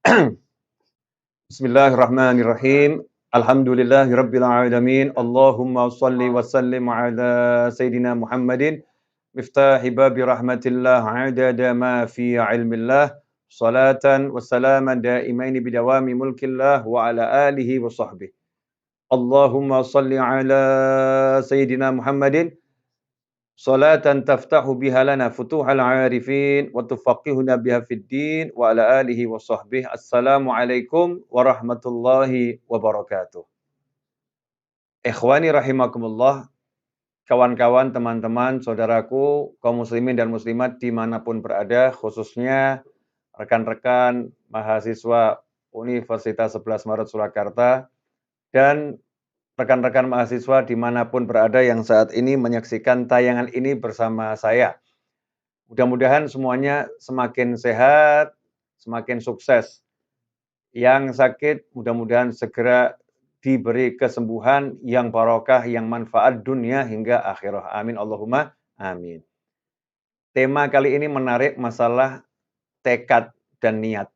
Bismillahirrahmanirrahim. Alhamdulillahirabbil alamin. Allahumma shalli wa sallim ala sayidina Muhammadin miftahi babi rahmatillah adada ma fi ilmillah salatan wa salaman daimaini bidawami mulkillah wa ala alihi wa sahbihi. Allahumma shalli ala sayidina Muhammadin salatan taftahu biha lana futuhal arifin wa tufaqihuna biha fid din wa ala alihi wa sahbihi. Assalamualaikum warahmatullahi wabarakatuh. Ikhwani rahimakumullah, kawan-kawan, teman-teman, saudaraku, kaum muslimin dan muslimat dimanapun berada, khususnya rekan-rekan mahasiswa Universitas 11 Maret Surakarta dan rekan-rekan mahasiswa dimanapun berada yang saat ini menyaksikan tayangan ini bersama saya. Mudah-mudahan semuanya semakin sehat, semakin sukses. Yang sakit mudah-mudahan segera diberi kesembuhan yang barokah, yang manfaat dunia hingga akhirah. Amin Allahumma amin. Tema kali ini menarik, masalah tekad dan niat.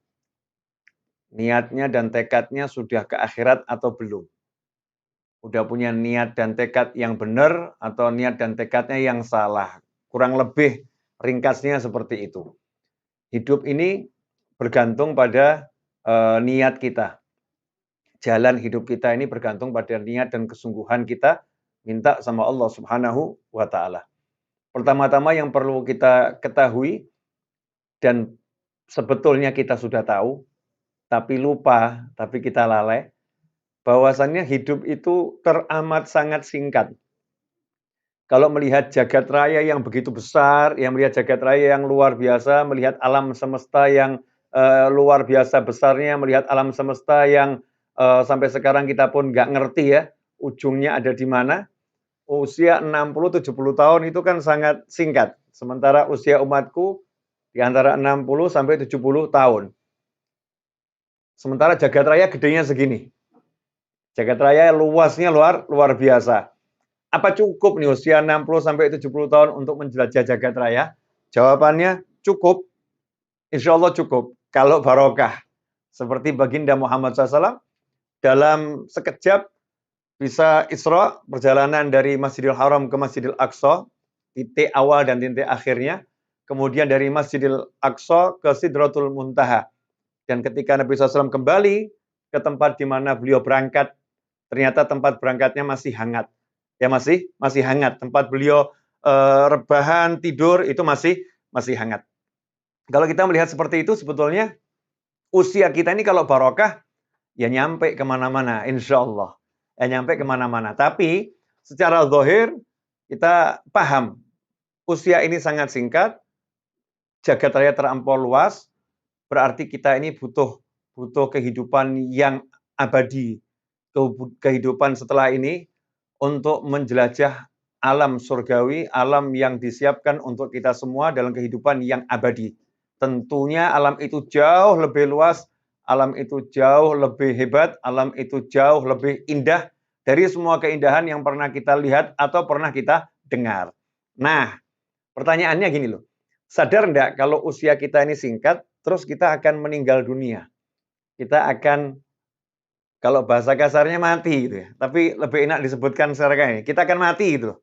Niatnya dan tekadnya sudah ke akhirat atau belum? Udah punya niat dan tekad yang benar atau niat dan tekadnya yang salah? Kurang lebih ringkasnya seperti itu. Hidup ini bergantung pada niat kita. Jalan hidup kita ini bergantung pada niat dan kesungguhan kita minta sama Allah Subhanahu wa taala. Pertama-tama yang perlu kita ketahui dan sebetulnya kita sudah tahu tapi lupa, tapi kita lalai, bahwasannya hidup itu teramat sangat singkat. Kalau melihat jagat raya yang begitu besar, yang melihat jagat raya yang luar biasa, melihat alam semesta yang luar biasa besarnya, melihat alam semesta yang sampai sekarang kita pun nggak ngerti ya, ujungnya ada di mana. Usia 60-70 tahun itu kan sangat singkat. Sementara usia umatku di antara 60 sampai 70 tahun. Sementara jagat raya gedenya segini. Jagat raya luasnya luar biasa. Apa cukup nih usia 60 sampai 70 tahun untuk menjelajah jagat raya? Jawabannya cukup. Insya Allah cukup. Kalau barokah. Seperti baginda Muhammad SAW, dalam sekejap bisa Isra, perjalanan dari Masjidil Haram ke Masjidil Aqsa, titik awal dan titik akhirnya. Kemudian dari Masjidil Aqsa ke Sidratul Muntaha. Dan ketika Nabi SAW kembali ke tempat di mana beliau berangkat, ternyata tempat berangkatnya masih hangat. Ya masih hangat. Tempat beliau rebahan, tidur itu masih hangat. Kalau kita melihat seperti itu, sebetulnya usia kita ini kalau barokah, ya nyampe kemana-mana, insya Allah. Ya nyampe kemana-mana. Tapi secara zahir kita paham, usia ini sangat singkat, jagat raya terlampau luas, berarti kita ini butuh kehidupan yang abadi, kehidupan setelah ini, untuk menjelajah alam surgawi, alam yang disiapkan untuk kita semua dalam kehidupan yang abadi. Tentunya alam itu jauh lebih luas, alam itu jauh lebih hebat, alam itu jauh lebih indah dari semua keindahan yang pernah kita lihat atau pernah kita dengar. Nah, pertanyaannya gini loh, sadar enggak kalau usia kita ini singkat, terus kita akan meninggal dunia? Kita akan, kalau bahasa kasarnya mati gitu ya. Tapi lebih enak disebutkan secara kayak kita akan mati gitu.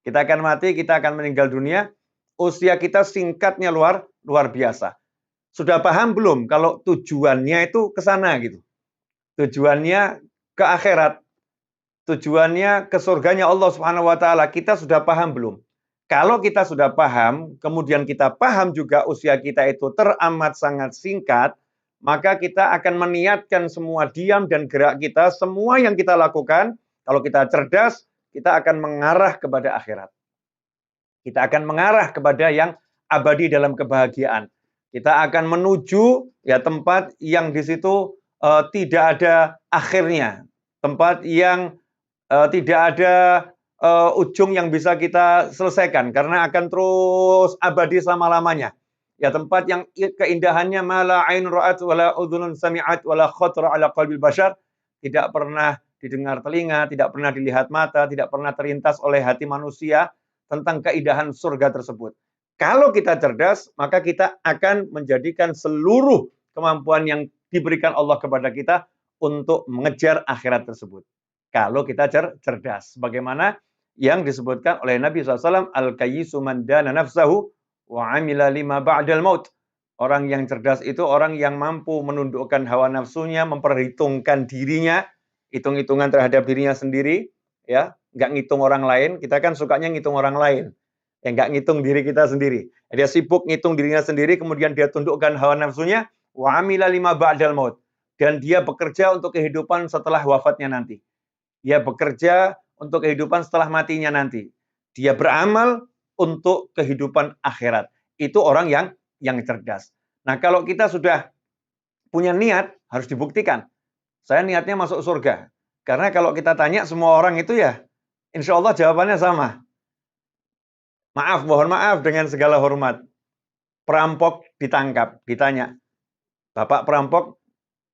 Kita akan mati, kita akan meninggal dunia. Usia kita singkatnya luar biasa. Sudah paham belum kalau tujuannya itu ke sana gitu? Tujuannya ke akhirat. Tujuannya ke surganya Allah Subhanahu wa taala. Kita sudah paham belum? Kalau kita sudah paham, kemudian kita paham juga usia kita itu teramat sangat singkat, maka kita akan meniatkan semua diam dan gerak kita, semua yang kita lakukan, kalau kita cerdas, kita akan mengarah kepada akhirat. Kita akan mengarah kepada yang abadi dalam kebahagiaan. Kita akan menuju ya tempat yang di situ tidak ada akhirnya, tempat yang tidak ada ujung yang bisa kita selesaikan, karena akan terus abadi selama-lamanya. Ya tempat yang keindahannya mala ain ra'at wala udhunun sami'at wala khatra ala qalbil bashar, tidak pernah didengar telinga, tidak pernah dilihat mata, tidak pernah terlintas oleh hati manusia tentang keindahan surga tersebut. Kalau kita cerdas, maka kita akan menjadikan seluruh kemampuan yang diberikan Allah kepada kita untuk mengejar akhirat tersebut. Kalau kita cerdas. Bagaimana yang disebutkan oleh Nabi SAW, Al-kayyisu man dana nafsahu wa amila lima ba'dal maut. Orang yang cerdas itu orang yang mampu menundukkan hawa nafsunya, memperhitungkan dirinya, hitung-hitungan terhadap dirinya sendiri, ya, nggak ngitung orang lain. Kita kan sukanya ngitung orang lain, ya nggak ngitung diri kita sendiri. Dia sibuk ngitung dirinya sendiri, kemudian dia tundukkan hawa nafsunya, wa amila lima ba'dal maut. Dan dia bekerja untuk kehidupan setelah wafatnya nanti. Dia bekerja untuk kehidupan setelah matinya nanti. Dia beramal untuk kehidupan akhirat. Itu orang yang cerdas. Nah, kalau kita sudah punya niat, harus dibuktikan. Saya niatnya masuk surga. Karena kalau kita tanya semua orang itu ya, insya Allah jawabannya sama. Maaf, mohon maaf dengan segala hormat. Perampok ditangkap, ditanya, Bapak perampok,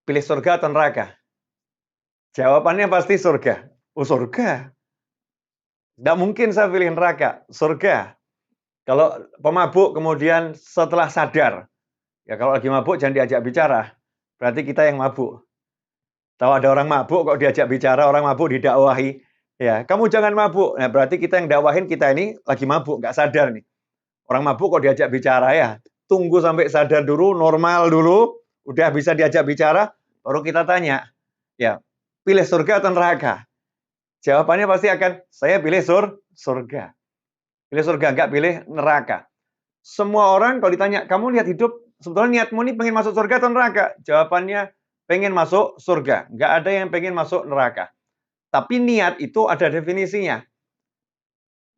pilih surga atau neraka? Jawabannya pasti surga. Oh, surga. Tidak mungkin saya pilih neraka, surga. Kalau pemabuk kemudian setelah sadar, ya kalau lagi mabuk jangan diajak bicara, berarti kita yang mabuk. Tahu ada orang mabuk kok diajak bicara, orang mabuk didakwahi, ya kamu jangan mabuk. Nah berarti kita yang dakwahin kita ini lagi mabuk, nggak sadar nih. Orang mabuk kok diajak bicara ya, tunggu sampai sadar dulu, normal dulu, udah bisa diajak bicara, baru kita tanya, ya pilih surga atau neraka? Jawabannya pasti akan, saya pilih surga. Pilih surga, nggak pilih neraka. Semua orang kalau ditanya, kamu lihat hidup, sebetulnya niatmu ini pengen masuk surga atau neraka? Jawabannya, pengen masuk surga. Nggak ada yang pengen masuk neraka. Tapi niat itu ada definisinya.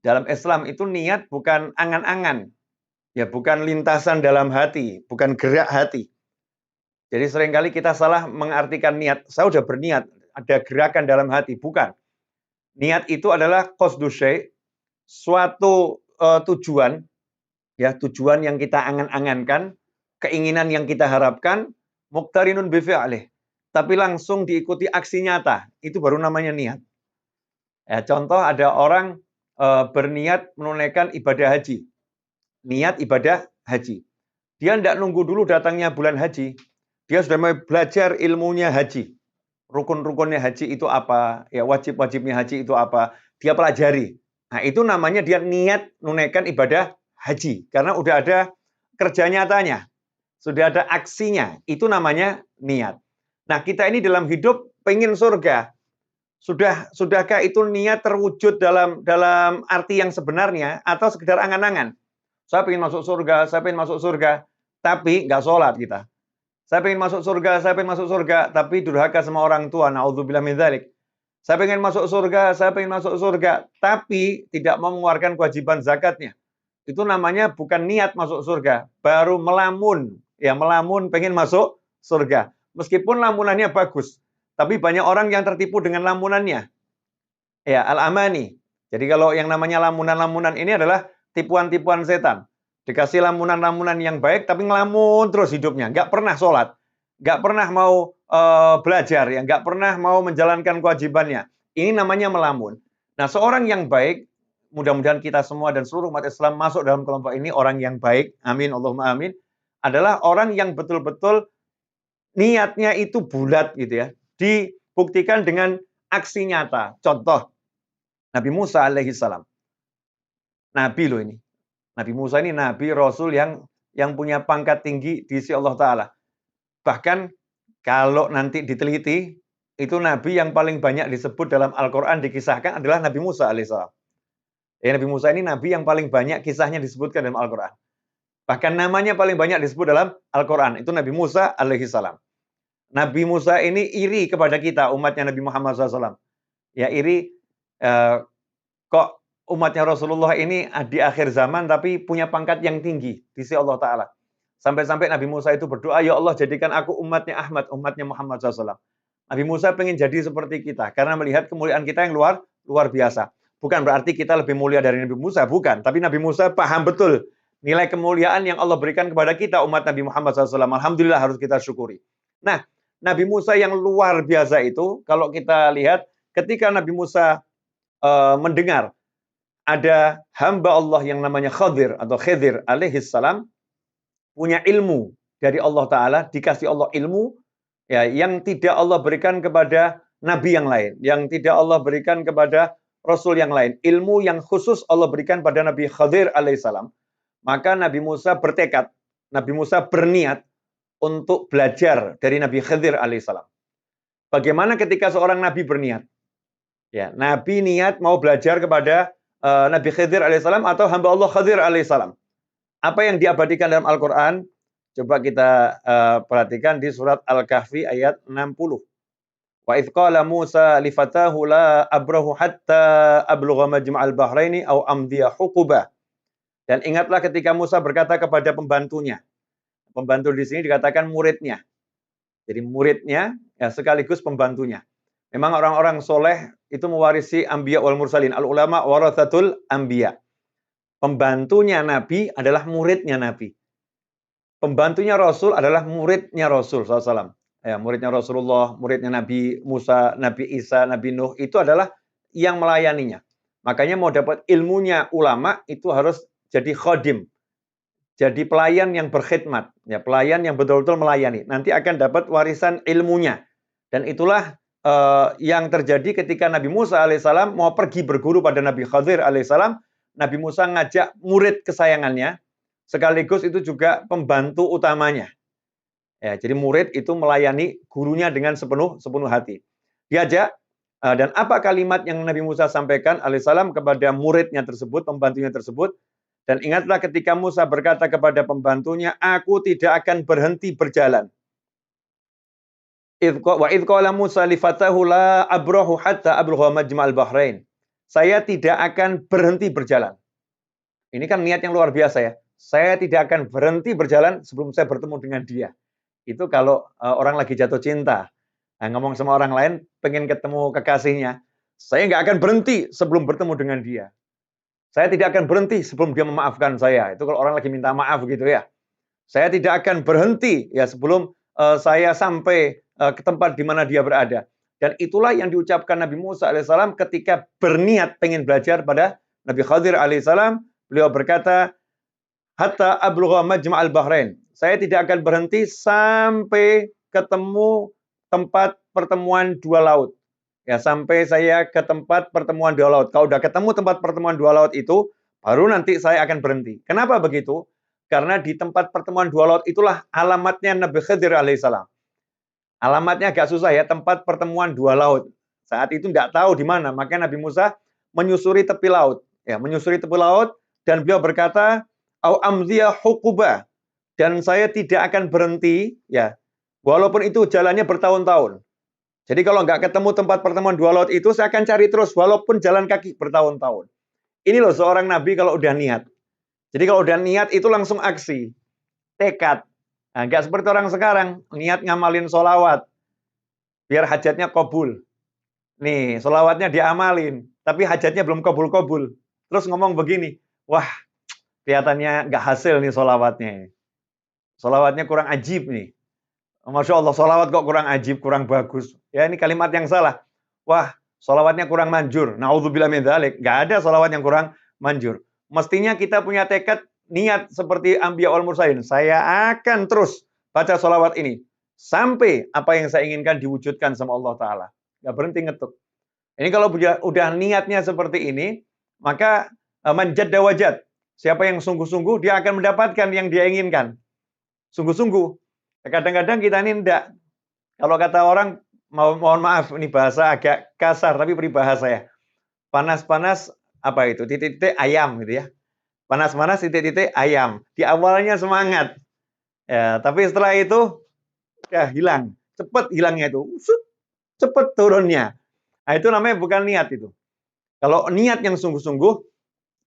Dalam Islam itu niat bukan angan-angan. Ya, bukan lintasan dalam hati, bukan gerak hati. Jadi seringkali kita salah mengartikan niat. Saya sudah berniat, ada gerakan dalam hati. Bukan. Niat itu adalah qasdu syai', suatu tujuan, ya tujuan yang kita angan-angankan, keinginan yang kita harapkan, muqtarinun bi fi'lih, tapi langsung diikuti aksi nyata, itu baru namanya niat. Ya, contoh ada orang berniat menunaikan ibadah haji, niat ibadah haji. Dia tidak nunggu dulu datangnya bulan haji, dia sudah mulai belajar ilmunya haji. Rukun-rukunnya haji itu apa, ya wajib-wajibnya haji itu apa, dia pelajari. Nah, itu namanya dia niat menunaikan ibadah haji karena udah ada kerja nyatanya, sudah ada aksinya, itu namanya niat. Nah, kita ini dalam hidup pengen surga. Sudahkah itu niat terwujud dalam arti yang sebenarnya atau sekedar angan-angan? Saya pengen masuk surga, saya pengen masuk surga, tapi nggak sholat kita. Saya pengen masuk surga, tapi durhaka sama orang tua. Na'udzubillah min dzalik. Saya pengen masuk surga, tapi tidak mau mengeluarkan kewajiban zakatnya. Itu namanya bukan niat masuk surga, baru melamun. Ya, melamun pengen masuk surga. Meskipun lamunannya bagus, tapi banyak orang yang tertipu dengan lamunannya. Ya, al-amani. Jadi kalau yang namanya lamunan-lamunan ini adalah tipuan-tipuan setan. Dikasih lamunan-lamunan yang baik, tapi ngelamun terus hidupnya. Nggak pernah sholat. Nggak pernah mau belajar, ya, nggak pernah mau menjalankan kewajibannya. Ini namanya melamun. Nah, seorang yang baik, mudah-mudahan kita semua dan seluruh umat Islam masuk dalam kelompok ini, orang yang baik, amin, Allahumma amin, adalah orang yang betul-betul niatnya itu bulat gitu ya. Dibuktikan dengan aksi nyata. Contoh, Nabi Musa alaihi salam. Nabi loh ini. Nabi Musa ini nabi rasul yang punya pangkat tinggi di sisi Allah Ta'ala. Bahkan kalau nanti diteliti, itu nabi yang paling banyak disebut dalam Al-Quran dikisahkan adalah Nabi Musa alaihissalam. Ya, Nabi Musa ini nabi yang paling banyak kisahnya disebutkan dalam Al-Quran. Bahkan namanya paling banyak disebut dalam Al-Quran. Itu Nabi Musa alaihissalam. Nabi Musa ini iri kepada kita, umatnya Nabi Muhammad SAW. Ya, iri kok umatnya Rasulullah ini di akhir zaman tapi punya pangkat yang tinggi di sisi Allah Ta'ala. Sampai-sampai Nabi Musa itu berdoa, ya Allah jadikan aku umatnya Ahmad, umatnya Muhammad SAW. Nabi Musa pengen jadi seperti kita, karena melihat kemuliaan kita yang luar biasa. Bukan berarti kita lebih mulia dari Nabi Musa, bukan. Tapi Nabi Musa paham betul nilai kemuliaan yang Allah berikan kepada kita, umat Nabi Muhammad SAW. Alhamdulillah harus kita syukuri. Nah, Nabi Musa yang luar biasa itu, kalau kita lihat, ketika Nabi Musa mendengar ada hamba Allah yang namanya Khadir atau Khidir alaihissalam punya ilmu dari Allah Ta'ala, dikasih Allah ilmu, ya, yang tidak Allah berikan kepada nabi yang lain, yang tidak Allah berikan kepada rasul yang lain. Ilmu yang khusus Allah berikan pada Nabi Khadir alaihissalam. Maka Nabi Musa bertekad, Nabi Musa berniat untuk belajar dari Nabi Khadir alaihissalam. Bagaimana ketika seorang nabi berniat? Ya, nabi niat mau belajar kepada Nabi Khadir alaihissalam atau hamba Allah Khadir alaihissalam. Apa yang diabadikan dalam Al-Quran? Coba kita perhatikan di surat Al-Kahfi ayat 60. Wa idh qala Musa li fatahu la abrahu hatta ablugha majma'al bahraini aw amdiya huquba. Dan ingatlah ketika Musa berkata kepada pembantunya. Pembantu di sini dikatakan muridnya. Jadi muridnya ya sekaligus pembantunya. Memang orang-orang soleh itu mewarisi anbiya wal mursalin. Al ulama warathatul anbiya. Pembantunya Nabi adalah muridnya Nabi. Pembantunya Rasul adalah muridnya Rasul SAW. Ya, muridnya Rasulullah, muridnya Nabi Musa, Nabi Isa, Nabi Nuh, itu adalah yang melayaninya. Makanya mau dapat ilmunya ulama, itu harus jadi khodim. Jadi pelayan yang berkhidmat. Ya, pelayan yang betul-betul melayani. Nanti akan dapat warisan ilmunya. Dan itulah yang terjadi ketika Nabi Musa alaihissalam mau pergi berguru pada Nabi Khadir alaihissalam. Nabi Musa ngajak murid kesayangannya, sekaligus itu juga pembantu utamanya. Ya, jadi murid itu melayani gurunya dengan sepenuh hati. Diajak, dan apa kalimat yang Nabi Musa sampaikan alaihissalam kepada muridnya tersebut, pembantunya tersebut, dan ingatlah ketika Musa berkata kepada pembantunya, aku tidak akan berhenti berjalan. Wa idh qala Musa li fatahu la abrahu hatta ablugha majma'al bahrain. Saya tidak akan berhenti berjalan. Ini kan niat yang luar biasa ya. Saya tidak akan berhenti berjalan sebelum saya bertemu dengan dia. Itu kalau orang lagi jatuh cinta. Nah, ngomong sama orang lain, pengen ketemu kekasihnya. Saya nggak akan berhenti sebelum bertemu dengan dia. Saya tidak akan berhenti sebelum dia memaafkan saya. Itu kalau orang lagi minta maaf gitu ya. Saya tidak akan berhenti ya sebelum saya sampai ke tempat di mana dia berada. Dan itulah yang diucapkan Nabi Musa alaihissalam ketika berniat pengen belajar pada Nabi Khadir alaihissalam. Beliau berkata, hatta ablugha majma'al bahrain. Saya tidak akan berhenti sampai ketemu tempat pertemuan dua laut. Ya, sampai saya ke tempat pertemuan dua laut. Kalau udah ketemu tempat pertemuan dua laut itu, baru nanti saya akan berhenti. Kenapa begitu? Karena di tempat pertemuan dua laut itulah alamatnya Nabi Khadir alaihissalam. Alamatnya agak susah ya, tempat pertemuan dua laut. Saat itu tidak tahu di mana, makanya Nabi Musa menyusuri tepi laut. Ya, menyusuri tepi laut, dan beliau berkata, au amziya huquba, dan saya tidak akan berhenti, ya, walaupun itu jalannya bertahun-tahun. Jadi kalau nggak ketemu tempat pertemuan dua laut itu, saya akan cari terus, walaupun jalan kaki bertahun-tahun. Ini loh seorang Nabi kalau udah niat. Jadi kalau udah niat itu langsung aksi, tekad. Nah, nggak seperti orang sekarang, niat ngamalin sholawat, biar hajatnya kabul. Nih, sholawatnya diamalin, tapi hajatnya belum kabul-kabul. Terus ngomong begini, wah, kelihatannya nggak hasil nih sholawatnya. Sholawatnya kurang ajib nih. Masya Allah, sholawat kok kurang ajib, kurang bagus. Ya, ini kalimat yang salah. Wah, sholawatnya kurang manjur. Na'udzubillah min dzalik. Nggak ada sholawat yang kurang manjur. Mestinya kita punya tekad, niat seperti Anbiya wal Mursalin. Saya akan terus baca sholawat ini. Sampai apa yang saya inginkan diwujudkan sama Allah Ta'ala. Nggak berhenti ngetuk. Ini kalau udah niatnya seperti ini, maka manjadda wajad. Siapa yang sungguh-sungguh, dia akan mendapatkan yang dia inginkan. Sungguh-sungguh. Kadang-kadang kita ini enggak. Kalau kata orang, mohon maaf, ini bahasa agak kasar, tapi peribahasa ya. Panas-panas, apa itu? Titik-titik ayam gitu ya. Panas-panas, titik-titik ayam. Di awalnya semangat. Ya, tapi setelah itu, ya hilang. Cepat hilangnya itu. Cepat turunnya. Nah, itu namanya bukan niat itu. Kalau niat yang sungguh-sungguh,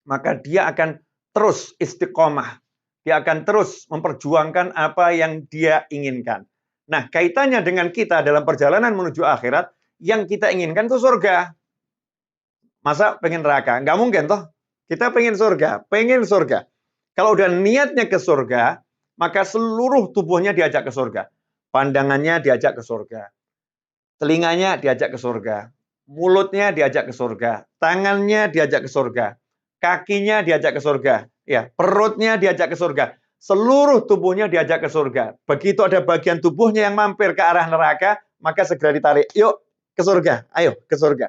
maka dia akan terus istiqomah. Dia akan terus memperjuangkan apa yang dia inginkan. Nah, kaitannya dengan kita dalam perjalanan menuju akhirat, yang kita inginkan itu surga. Masa pengen neraka? Nggak mungkin toh. Kita pengen surga, Kalau udah niatnya ke surga, maka seluruh tubuhnya diajak ke surga. Pandangannya diajak ke surga. Telinganya diajak ke surga. Mulutnya diajak ke surga. Tangannya diajak ke surga. Kakinya diajak ke surga. Ya, perutnya diajak ke surga. seluruh tubuhnya diajak ke surga. Begitu ada bagian tubuhnya yang mampir ke arah neraka, maka segera ditarik. Yuk, ke surga. Ayo, ke surga.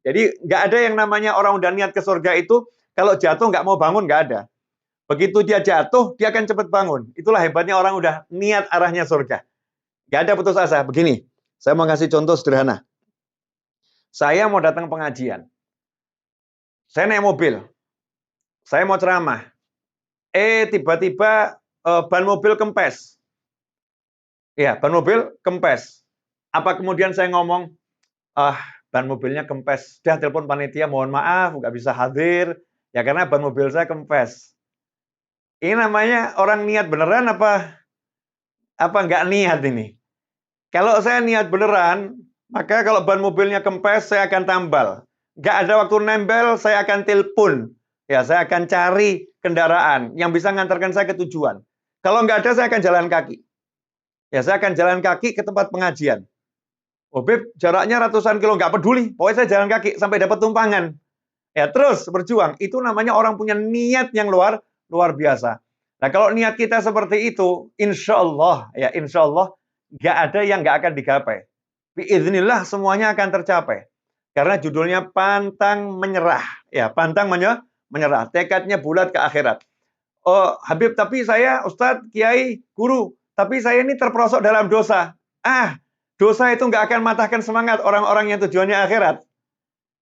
Jadi nggak ada yang namanya orang udah niat ke surga itu, kalau jatuh nggak mau bangun, nggak ada. Begitu dia jatuh, dia akan cepat bangun. Itulah hebatnya orang udah niat arahnya surga. Nggak ada putus asa. Begini, saya mau kasih contoh sederhana. Saya mau datang pengajian. Saya naik mobil. Saya mau ceramah. Tiba-tiba ban mobil kempes. Ya, ban mobil kempes. Apa kemudian saya ngomong, ban mobilnya kempes. Dah telepon panitia, mohon maaf, nggak bisa hadir. Ya karena ban mobil saya kempes. Ini namanya orang niat beneran apa nggak niat ini? Kalau saya niat beneran, maka kalau ban mobilnya kempes, saya akan tambal. Nggak ada waktu nempel, saya akan telepon. Ya, saya akan cari kendaraan yang bisa mengantarkan saya ke tujuan. Kalau nggak ada, saya akan jalan kaki. Ya, saya akan jalan kaki ke tempat pengajian. Oh, Beb, jaraknya ratusan kilo, nggak peduli. Pokoknya saya jalan kaki sampai dapat tumpangan. Ya, terus berjuang. Itu namanya orang punya niat yang luar biasa. Nah, kalau niat kita seperti itu, insya Allah nggak ada yang nggak akan digapai. Biiznillah semuanya akan tercapai. Karena judulnya pantang menyerah. Ya, pantang menyerah. Tekadnya bulat ke akhirat. Oh, Habib, tapi saya, Ustadz, Kiai, Guru, tapi saya ini terperosok dalam dosa. Dosa itu nggak akan matahkan semangat orang-orang yang tujuannya akhirat.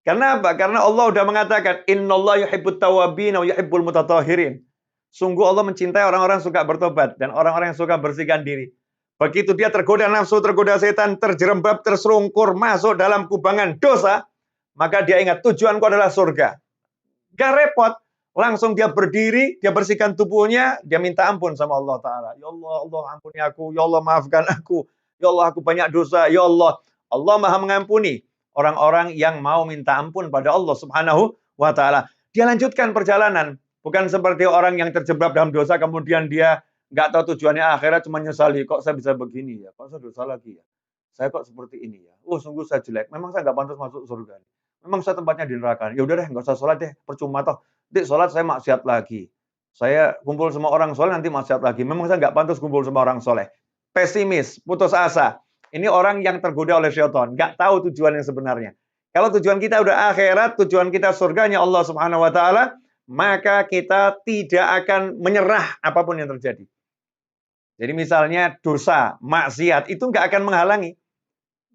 Karena apa? Karena Allah sudah mengatakan, Innallaha yuhibbut tawwabin wa yuhibbul mutatahhirin. Sungguh Allah mencintai orang-orang yang suka bertobat dan orang-orang yang suka bersihkan diri. Begitu dia tergoda nafsu, tergoda setan, terjerembab, terserungkur, masuk dalam kubangan dosa, maka dia ingat tujuanku adalah surga. Gak repot. Langsung dia berdiri, dia bersihkan tubuhnya, dia minta ampun sama Allah Ta'ala. Ya Allah, Allah ampuni aku. Ya Allah, maafkan aku. Ya Allah, aku banyak dosa. Ya Allah, Allah maha mengampuni orang-orang yang mau minta ampun pada Allah Subhanahu wa Ta'ala. Dia lanjutkan perjalanan. Bukan seperti orang yang terjebak dalam dosa, kemudian dia nggak tahu tujuannya akhirat, cuma nyesali. Kok saya bisa begini ya? Kok saya dosa lagi ya? Saya kok seperti ini ya? Sungguh saya jelek. Memang saya nggak pantas masuk surga. Memang saya tempatnya di neraka. Ya udah deh, nggak usah sholat deh. Percuma toh. Nanti sholat saya maksiat lagi. Saya kumpul sama orang soleh, nanti maksiat lagi. Memang saya nggak pantas kumpul sama orang soleh. Pesimis, putus asa. Ini orang yang tergoda oleh syaitan. Nggak tahu tujuan yang sebenarnya. Kalau tujuan kita udah akhirat, tujuan kita surganya Allah Subhanahu wa Ta'ala, maka kita tidak akan menyerah apapun yang terjadi. Jadi misalnya dosa, maksiat, itu nggak akan menghalangi.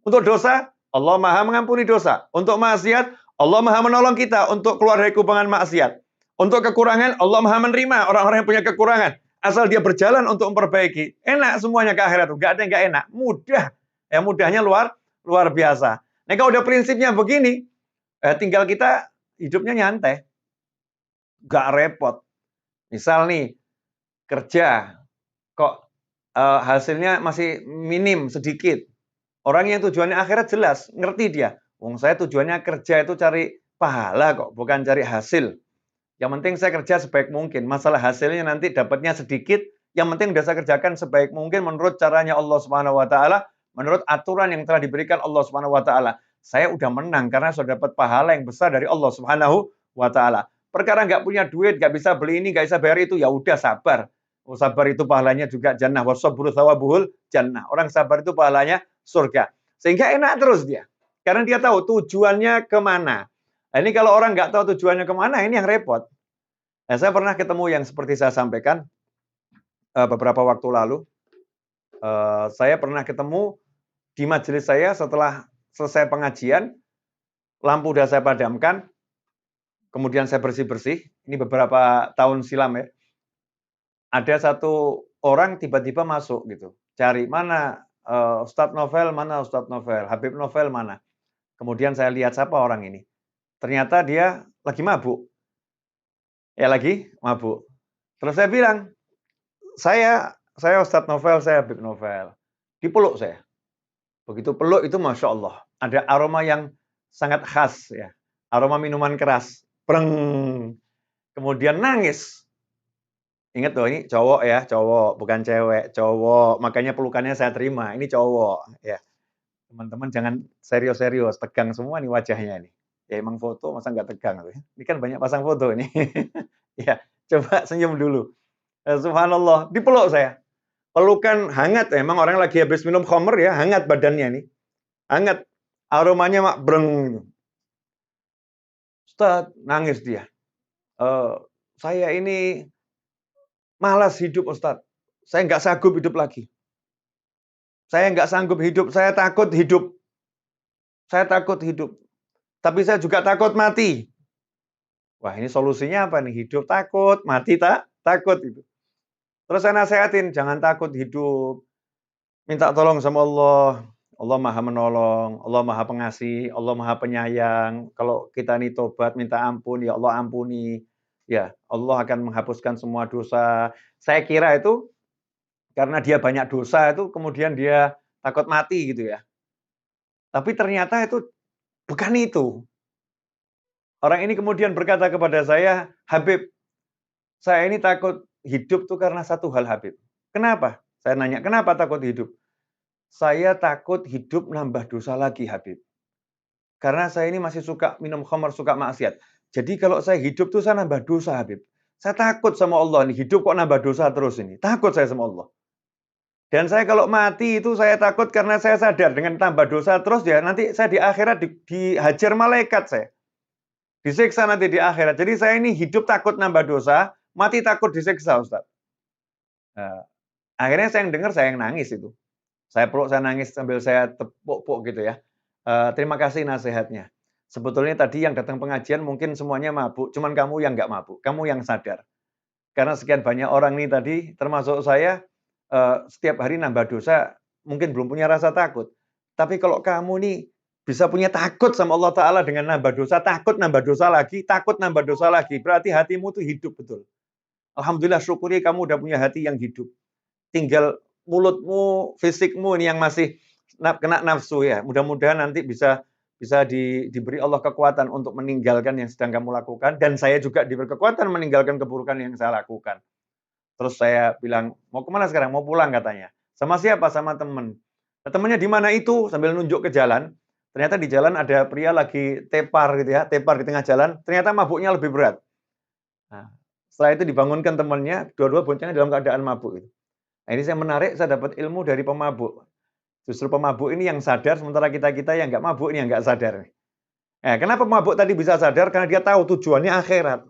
Untuk dosa, Allah maha mengampuni dosa. Untuk maksiat, Allah maha menolong kita untuk keluar dari kubangan maksiat. Untuk kekurangan, Allah maha menerima orang-orang yang punya kekurangan. Asal dia berjalan untuk memperbaiki. Enak semuanya ke akhirat. Nggak ada yang nggak enak. Mudah. Ya, mudahnya luar biasa. Nah, kalau udah prinsipnya begini, tinggal kita hidupnya nyantai. Nggak repot. Misal nih, kerja, kok hasilnya masih minim, sedikit. Orang yang tujuannya akhirat jelas, ngerti dia. Wong saya tujuannya kerja itu cari pahala kok, bukan cari hasil. Yang penting saya kerja sebaik mungkin. Masalah hasilnya nanti dapatnya sedikit, yang penting udah saya kerjakan sebaik mungkin menurut caranya Allah Subhanahu wa Ta'ala, menurut aturan yang telah diberikan Allah Subhanahu wa Ta'ala. Saya udah menang karena sudah dapat pahala yang besar dari Allah Subhanahu wa Ta'ala. Perkara nggak punya duit, nggak bisa beli ini, nggak bisa bayar itu, ya udah sabar. Sabar itu pahalanya juga jannah. Wasabru thawabuhul jannah. Orang sabar itu pahalanya surga. Sehingga enak terus dia. Karena dia tahu tujuannya kemana. Nah, ini kalau orang nggak tahu tujuannya kemana, ini yang repot. Nah, saya pernah ketemu yang seperti saya sampaikan beberapa waktu lalu. Saya pernah ketemu di majelis saya setelah selesai pengajian, lampu udah saya padamkan, kemudian saya bersih-bersih. Ini beberapa tahun silam ya. Ada satu orang tiba-tiba masuk gitu, cari mana Ustadz Novel, mana Ustadz Novel, Habib Novel mana. Kemudian saya lihat siapa orang ini. Ternyata dia lagi mabuk. Ya lagi mabuk. Terus saya bilang, saya Ustadz Novel, saya Habib Novel. Dipeluk saya. Begitu peluk itu Masya Allah. Ada aroma yang sangat khas ya. Aroma minuman keras. Breng. Kemudian nangis. Ingat loh, ini cowok ya, cowok, bukan cewek, cowok. Makanya pelukannya saya terima, ini cowok. Ya, teman-teman jangan serius-serius, tegang semua nih wajahnya nih. Ya emang foto masa nggak tegang? Ini kan banyak pasang foto ini. Ya, coba senyum dulu. Subhanallah, dipeluk saya. Pelukan hangat, emang orang lagi habis minum khamr ya, hangat badannya nih. Hangat. Aromanya mak breng. Ustaz, nangis dia. Saya ini malas hidup Ustaz. Saya nggak sanggup hidup lagi. Saya nggak sanggup hidup, saya takut hidup. Saya takut hidup. Tapi saya juga takut mati. Wah, ini solusinya apa nih? Hidup takut, mati takut itu. Terus saya nasihatin, jangan takut hidup. Minta tolong sama Allah. Allah Maha menolong, Allah Maha pengasih, Allah Maha penyayang. Kalau kita ini tobat, minta ampun, ya Allah ampuni. Ya, Allah akan menghapuskan semua dosa. Saya kira itu karena dia banyak dosa itu kemudian dia takut mati gitu ya. Tapi ternyata itu bukan itu. Orang ini kemudian berkata kepada saya, Habib, saya ini takut hidup tuh karena satu hal Habib. Kenapa? Saya nanya, kenapa takut hidup? Saya takut hidup nambah dosa lagi Habib. Karena saya ini masih suka minum khamr, suka maksiat. Jadi kalau saya hidup tuh saya nambah dosa Habib. Saya takut sama Allah nih, hidup kok nambah dosa terus ini. Takut saya sama Allah. Dan saya kalau mati itu saya takut karena saya sadar dengan tambah dosa terus ya nanti saya di akhirat dihajar malaikat saya. Disiksa nanti di akhirat. Jadi saya ini hidup takut nambah dosa, mati takut disiksa Ustaz. Akhirnya saya yang dengar saya yang nangis itu. Saya peluk, saya nangis sambil saya tepuk-puk gitu ya. Terima kasih nasihatnya. Sebetulnya tadi yang datang pengajian mungkin semuanya mabuk, cuman kamu yang nggak mabuk, kamu yang sadar. Karena sekian banyak orang nih tadi, termasuk saya, setiap hari nambah dosa, mungkin belum punya rasa takut. Tapi kalau kamu nih bisa punya takut sama Allah Ta'ala dengan nambah dosa, takut nambah dosa lagi, takut nambah dosa lagi, berarti hatimu tuh hidup betul. Alhamdulillah syukuri kamu udah punya hati yang hidup. Tinggal mulutmu, fisikmu ini yang masih kena nafsu ya. Mudah-mudahan nanti bisa diberi Allah kekuatan untuk meninggalkan yang sedang kamu lakukan dan saya juga diberi kekuatan meninggalkan keburukan yang saya lakukan. Terus saya bilang, "Mau kemana sekarang?" "Mau pulang," katanya. "Sama siapa?" "Sama temen." "Nah, temennya di mana itu?" Sambil nunjuk ke jalan. Ternyata di jalan ada pria lagi tepar gitu ya, tepar di tengah jalan, ternyata mabuknya lebih berat. Nah, setelah itu dibangunkan temannya, dua-dua boncengnya dalam keadaan mabuk itu. Nah, ini saya menarik, saya dapat ilmu dari pemabuk. Justru pemabuk ini yang sadar, sementara kita-kita yang nggak mabuk ini yang nggak sadar. Kenapa pemabuk tadi bisa sadar? Karena dia tahu tujuannya akhirat.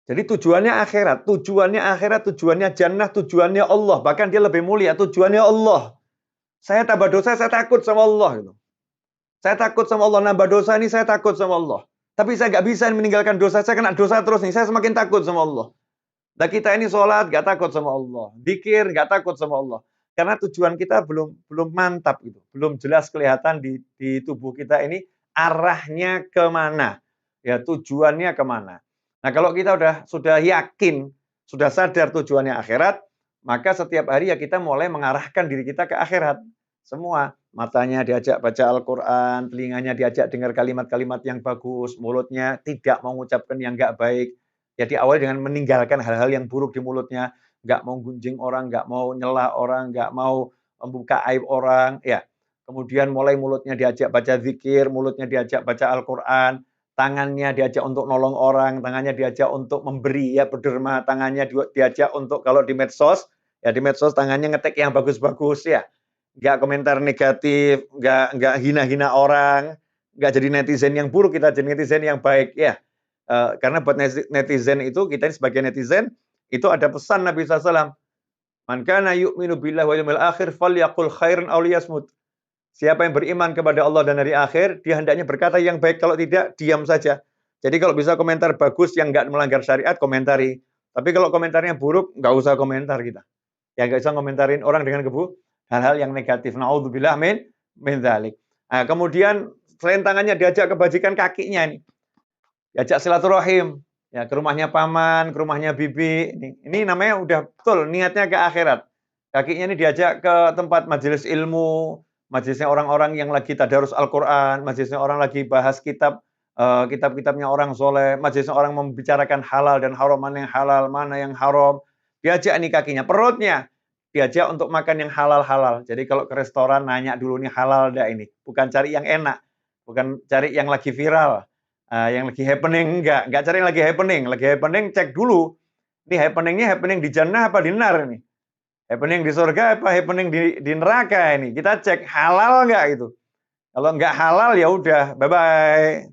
Jadi tujuannya akhirat, tujuannya jannah, tujuannya Allah. Bahkan dia lebih mulia, tujuannya Allah. Saya tambah dosa, saya takut sama Allah. Gitu. Saya takut sama Allah, nambah dosa ini saya takut sama Allah. Tapi saya nggak bisa meninggalkan dosa, saya kena dosa terus nih, saya semakin takut sama Allah. Nah kita ini sholat nggak takut sama Allah, zikir nggak takut sama Allah. Karena tujuan kita belum mantap gitu, belum jelas kelihatan di tubuh kita ini arahnya kemana, ya tujuannya kemana. Nah kalau kita sudah yakin, sudah sadar tujuannya akhirat, maka setiap hari ya kita mulai mengarahkan diri kita ke akhirat. Semua matanya diajak baca Al-Quran, telinganya diajak dengar kalimat-kalimat yang bagus, mulutnya tidak mengucapkan yang nggak baik. Jadi awal dengan meninggalkan hal-hal yang buruk di mulutnya, nggak mau gunjing orang, nggak mau nyela orang, nggak mau membuka aib orang, ya. Kemudian mulai mulutnya diajak baca zikir, mulutnya diajak baca Al-Quran, tangannya diajak untuk nolong orang, tangannya diajak untuk memberi, ya berderma, tangannya diajak untuk kalau di medsos, ya di medsos tangannya ngetik yang bagus-bagus ya, nggak komentar negatif, nggak hina-hina orang, nggak jadi netizen yang buruk, kita jadi netizen yang baik ya. Karena buat netizen itu, kita sebagai netizen, itu ada pesan Nabi SAW. Man kana yu'minu billahi wal yawmil akhir falyaqul khairan aw liyasmut. Siapa yang beriman kepada Allah dan hari akhir, dia hendaknya berkata yang baik, kalau tidak, diam saja. Jadi kalau bisa komentar bagus yang nggak melanggar syariat, komentari. Tapi kalau komentarnya buruk, nggak usah komentar kita. Ya nggak usah komentarin orang dengan hal-hal yang negatif. Na'udzubillah min dzalik. Nah, kemudian selain tangannya diajak kebajikan kakinya ini. Diajak silaturahim, ya ke rumahnya paman, ke rumahnya bibi. Ini namanya udah betul niatnya ke akhirat. Kakinya ini diajak ke tempat majelis ilmu, majelisnya orang-orang yang lagi tadarus Al-Quran, majelisnya orang lagi bahas kitab-kitabnya orang soleh, majelisnya orang membicarakan halal dan haram, mana yang halal, mana yang haram. Diajak nih kakinya, perutnya diajak untuk makan yang halal-halal. Jadi kalau ke restoran nanya dulu nih halal enggak ini, bukan cari yang enak, bukan cari yang lagi viral. Yang lagi happening enggak cari yang lagi happening cek dulu Ini happening-nya happening di jannah apa di nar ini? Happening di surga apa happening di neraka ini? Kita cek halal nggak gitu. Kalau nggak halal ya udah, bye-bye.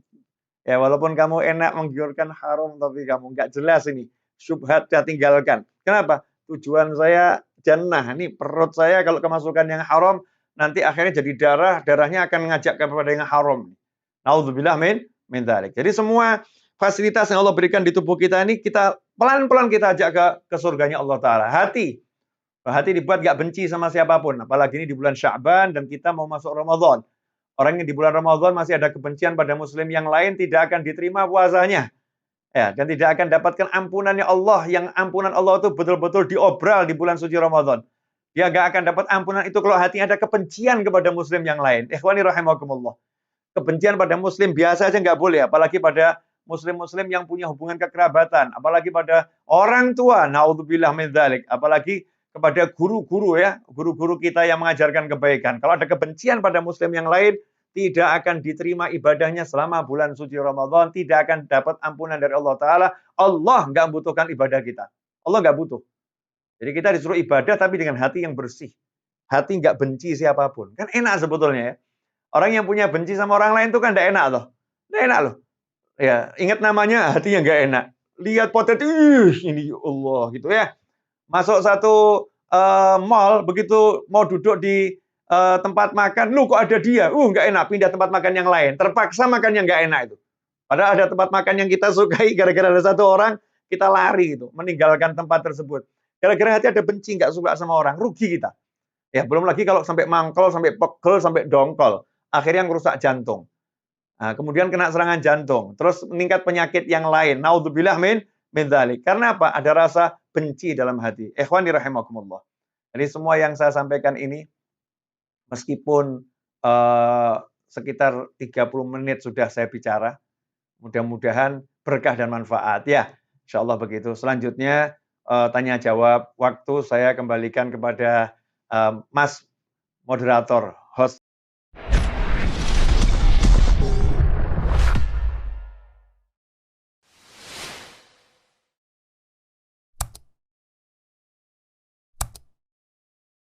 Ya walaupun kamu enak menggiurkan haram tapi kamu nggak jelas ini. Syubhat saya tinggalkan. Kenapa? Tujuan saya jannah. Ini perut saya kalau kemasukan yang haram nanti akhirnya jadi darah, darahnya akan ngajak kepada yang haram. Nauzubillah min dzalik. Jadi semua fasilitas yang Allah berikan di tubuh kita ini kita pelan-pelan kita ajak ke surganya Allah Ta'ala. Hati dibuat gak benci sama siapapun. Apalagi ini di bulan Sya'ban dan kita mau masuk Ramadan. Orang yang di bulan Ramadan masih ada kebencian pada muslim yang lain tidak akan diterima puasanya. Ya, dan tidak akan dapatkan ampunannya Allah, yang ampunan Allah itu betul-betul diobral di bulan suci Ramadan. Dia gak akan dapat ampunan itu kalau hatinya ada kebencian kepada muslim yang lain. Ikhwani rahimakumullah. Kebencian pada muslim biasa aja nggak boleh, apalagi pada muslim-muslim yang punya hubungan kekerabatan, apalagi pada orang tua, naudzubillah min dzalik, apalagi kepada guru-guru ya, guru-guru kita yang mengajarkan kebaikan. Kalau ada kebencian pada muslim yang lain, tidak akan diterima ibadahnya selama bulan suci Ramadan, tidak akan dapat ampunan dari Allah Ta'ala. Allah nggak membutuhkan ibadah kita. Allah nggak butuh. Jadi kita disuruh ibadah tapi dengan hati yang bersih. Hati nggak benci siapapun. Kan enak sebetulnya ya. Orang yang punya benci sama orang lain itu kan nggak enak loh. Nggak enak loh. Ya, ingat namanya hatinya nggak enak. Lihat potret, ini ya Allah gitu ya. Masuk satu mall, begitu mau duduk di tempat makan, lu kok ada dia? Nggak enak, pindah tempat makan yang lain. Terpaksa makan yang nggak enak itu. Padahal ada tempat makan yang kita sukai, gara-gara ada satu orang, kita lari gitu, meninggalkan tempat tersebut. Gara-gara hati ada benci, nggak suka sama orang, rugi kita. Ya, belum lagi kalau sampai mangkol, sampai pegel, sampai dongkol. Akhirnya ngerusak jantung. Nah, kemudian kena serangan jantung. Terus meningkat penyakit yang lain. Naudzubillah min dzalik. Karena apa? Ada rasa benci dalam hati. Ikhwani rahimakumullah. Jadi semua yang saya sampaikan ini, meskipun sekitar 30 menit sudah saya bicara, mudah-mudahan berkah dan manfaat. Ya, insya Allah begitu. Selanjutnya, tanya jawab waktu saya kembalikan kepada Mas moderator, host